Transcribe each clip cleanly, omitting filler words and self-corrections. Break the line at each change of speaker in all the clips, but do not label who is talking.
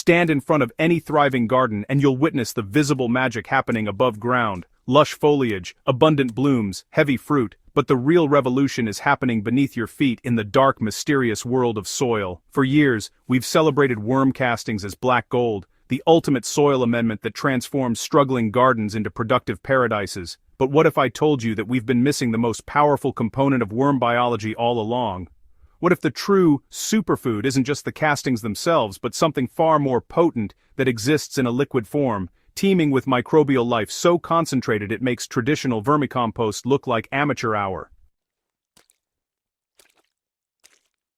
Stand in front of any thriving garden and you'll witness the visible magic happening above ground. Lush foliage, abundant blooms, heavy fruit, but the real revolution is happening beneath your feet in the dark, mysterious world of soil. For years, we've celebrated worm castings as black gold, the ultimate soil amendment that transforms struggling gardens into productive paradises. But what if I told you that we've been missing the most powerful component of worm biology all along? What if the true superfood isn't just the castings themselves, but something far more potent that exists in a liquid form, teeming with microbial life so concentrated it makes traditional vermicompost look like amateur hour?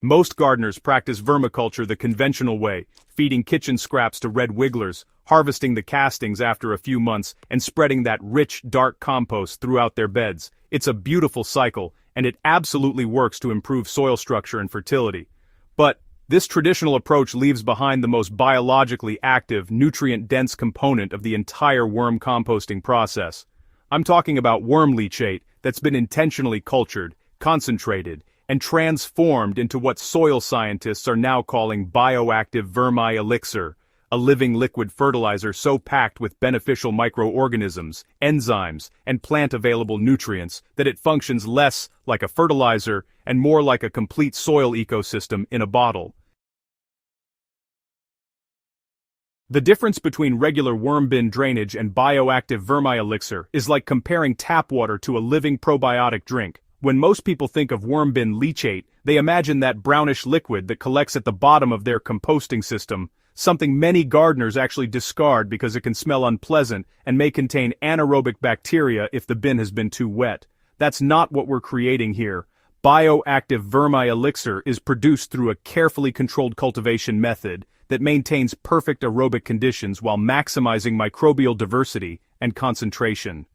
Most gardeners practice vermiculture the conventional way, feeding kitchen scraps to red wigglers, harvesting the castings after a few months, and spreading that rich, dark compost throughout their beds. It's a beautiful cycle, and it absolutely works to improve soil structure and fertility. But this traditional approach leaves behind the most biologically active, nutrient-dense component of the entire worm composting process. I'm talking about worm leachate that's been intentionally cultured, concentrated, and transformed into what soil scientists are now calling bioactive vermi-elixir, a living liquid fertilizer so packed with beneficial microorganisms, enzymes, and plant-available nutrients that it functions less like a fertilizer and more like a complete soil ecosystem in a bottle. The difference between regular worm bin drainage and bioactive vermi-elixir is like comparing tap water to a living probiotic drink. When most people think of worm bin leachate, they imagine that brownish liquid that collects at the bottom of their composting system, something many gardeners actually discard because it can smell unpleasant and may contain anaerobic bacteria if the bin has been too wet. That's not what we're creating here. Bioactive vermi-elixir is produced through a carefully controlled cultivation method that maintains perfect aerobic conditions while maximizing microbial diversity and concentration.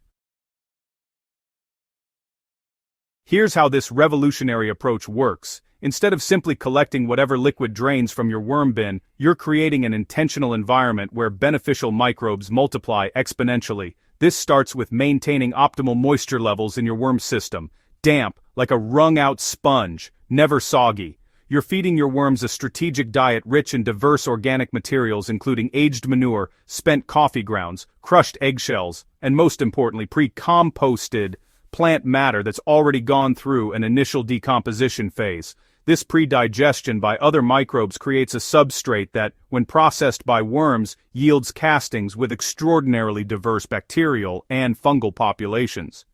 Here's how this revolutionary approach works. Instead of simply collecting whatever liquid drains from your worm bin, you're creating an intentional environment where beneficial microbes multiply exponentially. This starts with maintaining optimal moisture levels in your worm system. Damp, like a wrung-out sponge, never soggy. You're feeding your worms a strategic diet rich in diverse organic materials including aged manure, spent coffee grounds, crushed eggshells, and most importantly pre-composted plant matter that's already gone through an initial decomposition phase. This pre-digestion by other microbes creates a substrate that, when processed by worms, yields castings with extraordinarily diverse bacterial and fungal populations.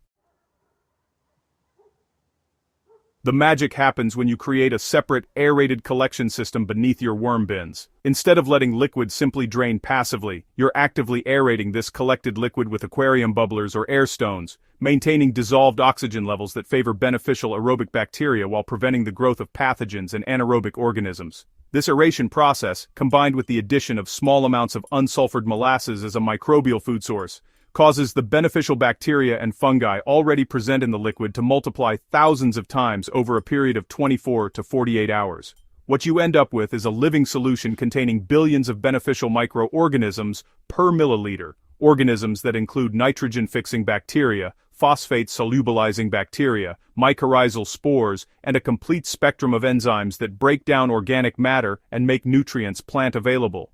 The magic happens when you create a separate, aerated collection system beneath your worm bins. Instead of letting liquid simply drain passively, you're actively aerating this collected liquid with aquarium bubblers or air stones, maintaining dissolved oxygen levels that favor beneficial aerobic bacteria while preventing the growth of pathogens and anaerobic organisms. This aeration process, combined with the addition of small amounts of unsulfured molasses as a microbial food source, causes the beneficial bacteria and fungi already present in the liquid to multiply thousands of times over a period of 24 to 48 hours. What you end up with is a living solution containing billions of beneficial microorganisms per milliliter, organisms that include nitrogen-fixing bacteria, phosphate-solubilizing bacteria, mycorrhizal spores, and a complete spectrum of enzymes that break down organic matter and make nutrients plant-available.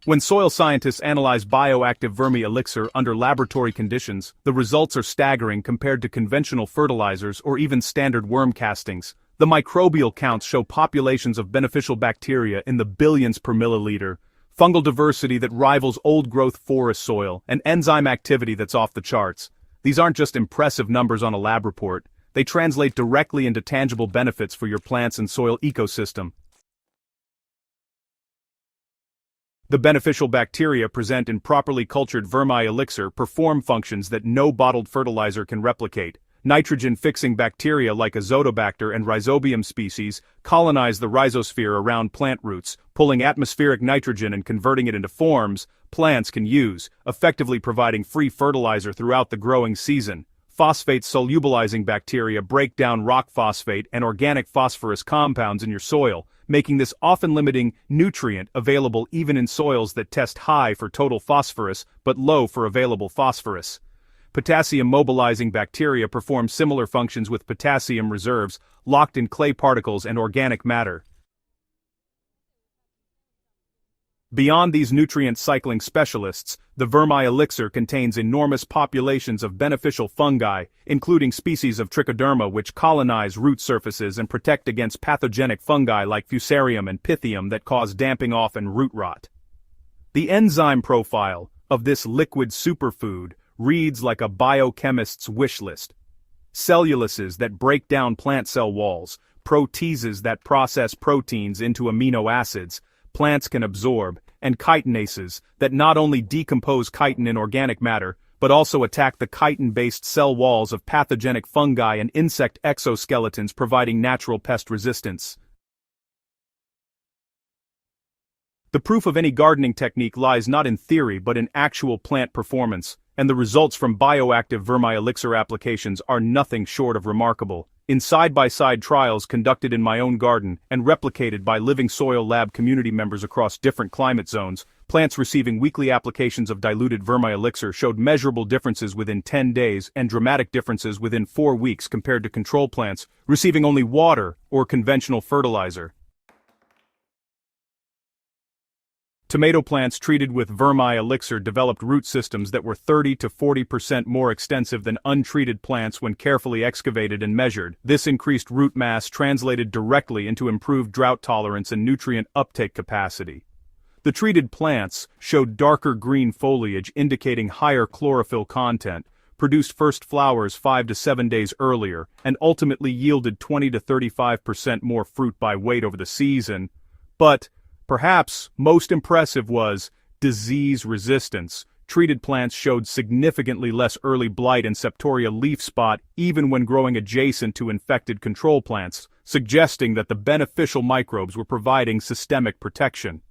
When soil scientists analyze bioactive vermi-elixir under laboratory conditions, the results are staggering compared to conventional fertilizers or even standard worm castings. The microbial counts show populations of beneficial bacteria in the billions per milliliter, fungal diversity that rivals old-growth forest soil, and enzyme activity that's off the charts. These aren't just impressive numbers on a lab report, they translate directly into tangible benefits for your plants and soil ecosystem. The beneficial bacteria present in properly cultured vermi-elixir perform functions that no bottled fertilizer can replicate. Nitrogen-fixing bacteria like Azotobacter and Rhizobium species colonize the rhizosphere around plant roots, pulling atmospheric nitrogen and converting it into forms plants can use, effectively providing free fertilizer throughout the growing season. Phosphate-solubilizing bacteria break down rock phosphate and organic phosphorus compounds in your soil, making this often limiting nutrient available even in soils that test high for total phosphorus but low for available phosphorus. Potassium-mobilizing bacteria perform similar functions with potassium reserves locked in clay particles and organic matter. Beyond these nutrient cycling specialists, the vermi-elixir contains enormous populations of beneficial fungi, including species of trichoderma which colonize root surfaces and protect against pathogenic fungi like fusarium and pythium that cause damping off and root rot. The enzyme profile of this liquid superfood reads like a biochemist's wish list. Cellulases that break down plant cell walls, proteases that process proteins into amino acids, plants can absorb, and chitinases that not only decompose chitin in organic matter, but also attack the chitin-based cell walls of pathogenic fungi and insect exoskeletons, providing natural pest resistance. The proof of any gardening technique lies not in theory but in actual plant performance, and the results from bioactive vermi-elixir applications are nothing short of remarkable. In side-by-side trials conducted in my own garden and replicated by Living Soil Lab community members across different climate zones, plants receiving weekly applications of diluted vermi-elixir showed measurable differences within 10 days and dramatic differences within 4 weeks compared to control plants receiving only water or conventional fertilizer. Tomato plants treated with vermi-elixir developed root systems that were 30 to 40% more extensive than untreated plants when carefully excavated and measured. This increased root mass translated directly into improved drought tolerance and nutrient uptake capacity. The treated plants showed darker green foliage indicating higher chlorophyll content, produced first flowers 5 to 7 days earlier, and ultimately yielded 20 to 35% more fruit by weight over the season. But perhaps most impressive was disease resistance. Treated plants showed significantly less early blight and septoria leaf spot even when growing adjacent to infected control plants, suggesting that the beneficial microbes were providing systemic protection.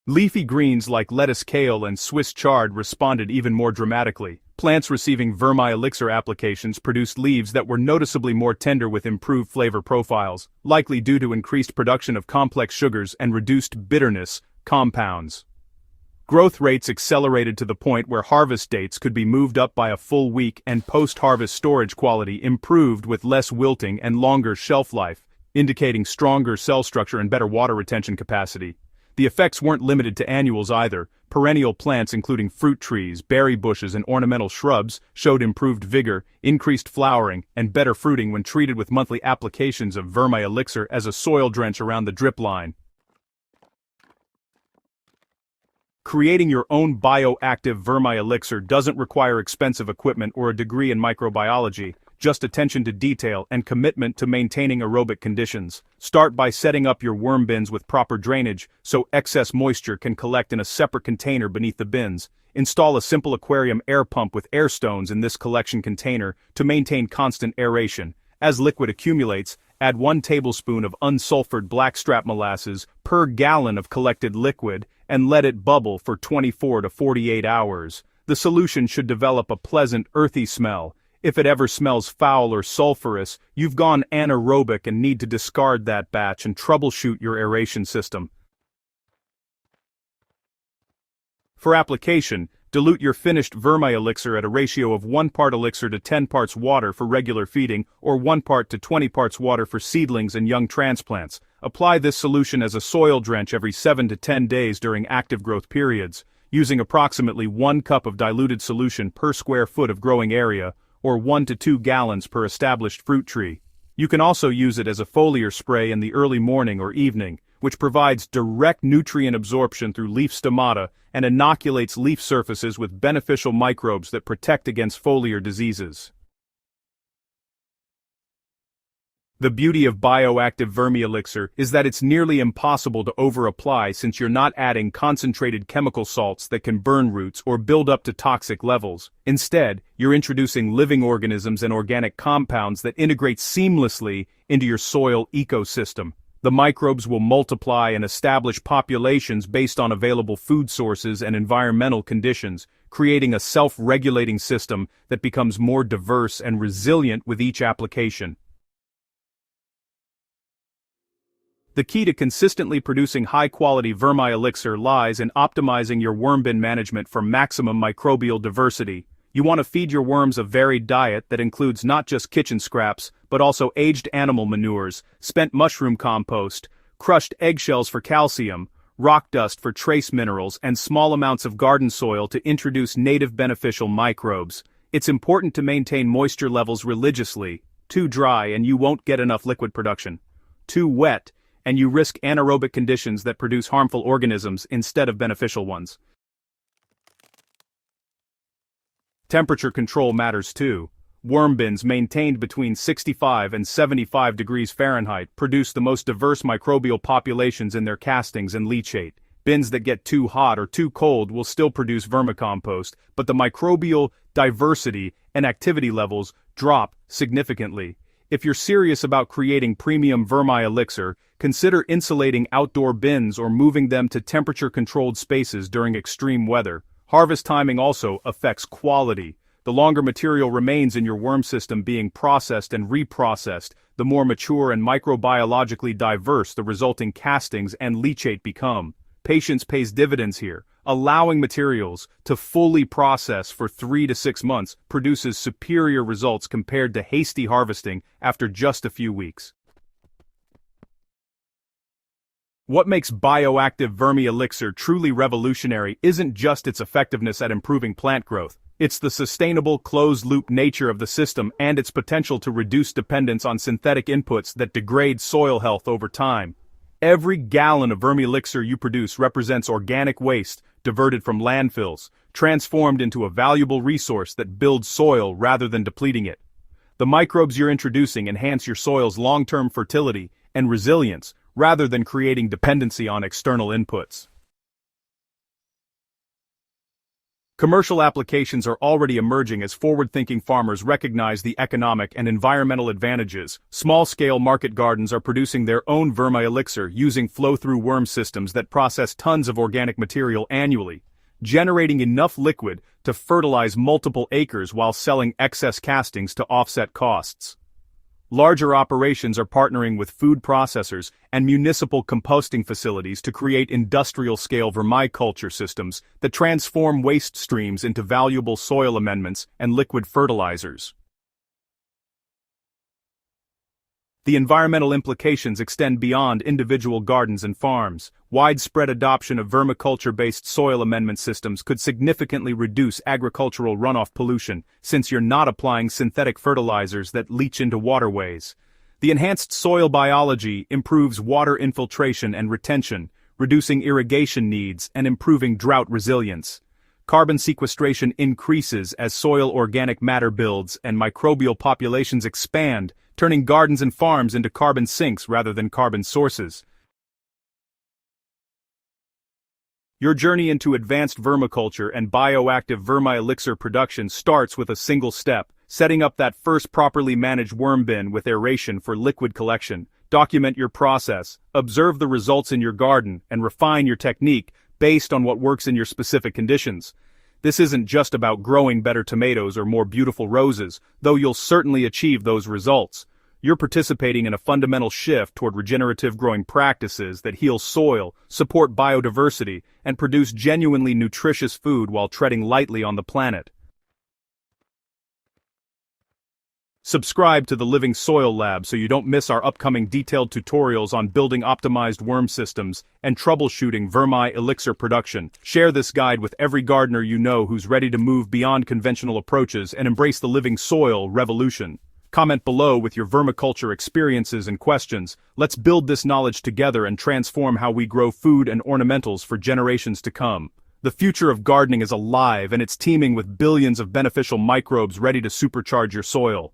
Leafy greens like lettuce, kale, and Swiss chard responded even more dramatically. Plants receiving vermi-elixir applications produced leaves that were noticeably more tender with improved flavor profiles, likely due to increased production of complex sugars and reduced bitterness compounds. Growth rates accelerated to the point where harvest dates could be moved up by a full week, and post-harvest storage quality improved with less wilting and longer shelf life, indicating stronger cell structure and better water retention capacity. The effects weren't limited to annuals either. Perennial plants including fruit trees, berry bushes, and ornamental shrubs showed improved vigor, increased flowering, and better fruiting when treated with monthly applications of vermi-elixir as a soil drench around the drip line. Creating your own bioactive vermi-elixir doesn't require expensive equipment or a degree in microbiology, just attention to detail and commitment to maintaining aerobic conditions. Start by setting up your worm bins with proper drainage so excess moisture can collect in a separate container beneath the bins. Install a simple aquarium air pump with air stones in this collection container to maintain constant aeration. As liquid accumulates, add 1 tablespoon of unsulfured blackstrap molasses per gallon of collected liquid and let it bubble for 24 to 48 hours. The solution should develop a pleasant, earthy smell. If it ever smells foul or sulfurous, you've gone anaerobic and need to discard that batch and troubleshoot your aeration system. For application, dilute your finished vermi-elixir at a ratio of 1 part elixir to 10 parts water for regular feeding or 1 part to 20 parts water for seedlings and young transplants. Apply this solution as a soil drench every 7 to 10 days during active growth periods, using approximately 1 cup of diluted solution per square foot of growing area, or 1 to 2 gallons per established fruit tree. You can also use it as a foliar spray in the early morning or evening, which provides direct nutrient absorption through leaf stomata and inoculates leaf surfaces with beneficial microbes that protect against foliar diseases. The beauty of bioactive vermi-elixir is that it's nearly impossible to over-apply since you're not adding concentrated chemical salts that can burn roots or build up to toxic levels. Instead, you're introducing living organisms and organic compounds that integrate seamlessly into your soil ecosystem. The microbes will multiply and establish populations based on available food sources and environmental conditions, creating a self-regulating system that becomes more diverse and resilient with each application. The key to consistently producing high-quality vermi-elixir lies in optimizing your worm bin management for maximum microbial diversity. You want to feed your worms a varied diet that includes not just kitchen scraps, but also aged animal manures, spent mushroom compost, crushed eggshells for calcium, rock dust for trace minerals, and small amounts of garden soil to introduce native beneficial microbes. It's important to maintain moisture levels religiously. Too dry and you won't get enough liquid production. Too wet, and you risk anaerobic conditions that produce harmful organisms instead of beneficial ones. Temperature control matters too. Worm bins maintained between 65 and 75 degrees Fahrenheit produce the most diverse microbial populations in their castings and leachate. Bins that get too hot or too cold will still produce vermicompost, but the microbial diversity and activity levels drop significantly. If you're serious about creating premium vermi-elixir, consider insulating outdoor bins or moving them to temperature-controlled spaces during extreme weather. Harvest timing also affects quality. The longer material remains in your worm system being processed and reprocessed, the more mature and microbiologically diverse the resulting castings and leachate become. Patience pays dividends here. Allowing materials to fully process for 3 to 6 months produces superior results compared to hasty harvesting after just a few weeks. What makes bioactive vermi-elixir truly revolutionary isn't just its effectiveness at improving plant growth. It's the sustainable, closed-loop nature of the system and its potential to reduce dependence on synthetic inputs that degrade soil health over time. Every gallon of vermi-elixir you produce represents organic waste diverted from landfills, transformed into a valuable resource that builds soil rather than depleting it. The microbes you're introducing enhance your soil's long-term fertility and resilience, rather than creating dependency on external inputs. Commercial applications are already emerging as forward-thinking farmers recognize the economic and environmental advantages. Small-scale market gardens are producing their own vermi-elixir using flow-through worm systems that process tons of organic material annually, generating enough liquid to fertilize multiple acres while selling excess castings to offset costs. Larger operations are partnering with food processors and municipal composting facilities to create industrial-scale vermiculture systems that transform waste streams into valuable soil amendments and liquid fertilizers. The environmental implications extend beyond individual gardens and farms. Widespread adoption of vermiculture-based soil amendment systems could significantly reduce agricultural runoff pollution, since you're not applying synthetic fertilizers that leach into waterways. The enhanced soil biology improves water infiltration and retention, reducing irrigation needs and improving drought resilience. Carbon sequestration increases as soil organic matter builds and microbial populations expand, turning gardens and farms into carbon sinks rather than carbon sources. Your journey into advanced vermiculture and bioactive vermi-elixir production starts with a single step: setting up that first properly managed worm bin with aeration for liquid collection. Document your process, observe the results in your garden, and refine your technique based on what works in your specific conditions. This isn't just about growing better tomatoes or more beautiful roses, though you'll certainly achieve those results. You're participating in a fundamental shift toward regenerative growing practices that heal soil, support biodiversity, and produce genuinely nutritious food while treading lightly on the planet. Subscribe to the Living Soil Lab so you don't miss our upcoming detailed tutorials on building optimized worm systems and troubleshooting vermi-elixir production. Share this guide with every gardener you know who's ready to move beyond conventional approaches and embrace the living soil revolution. Comment below with your vermiculture experiences and questions. Let's build this knowledge together and transform how we grow food and ornamentals for generations to come. The future of gardening is alive, and it's teeming with billions of beneficial microbes ready to supercharge your soil.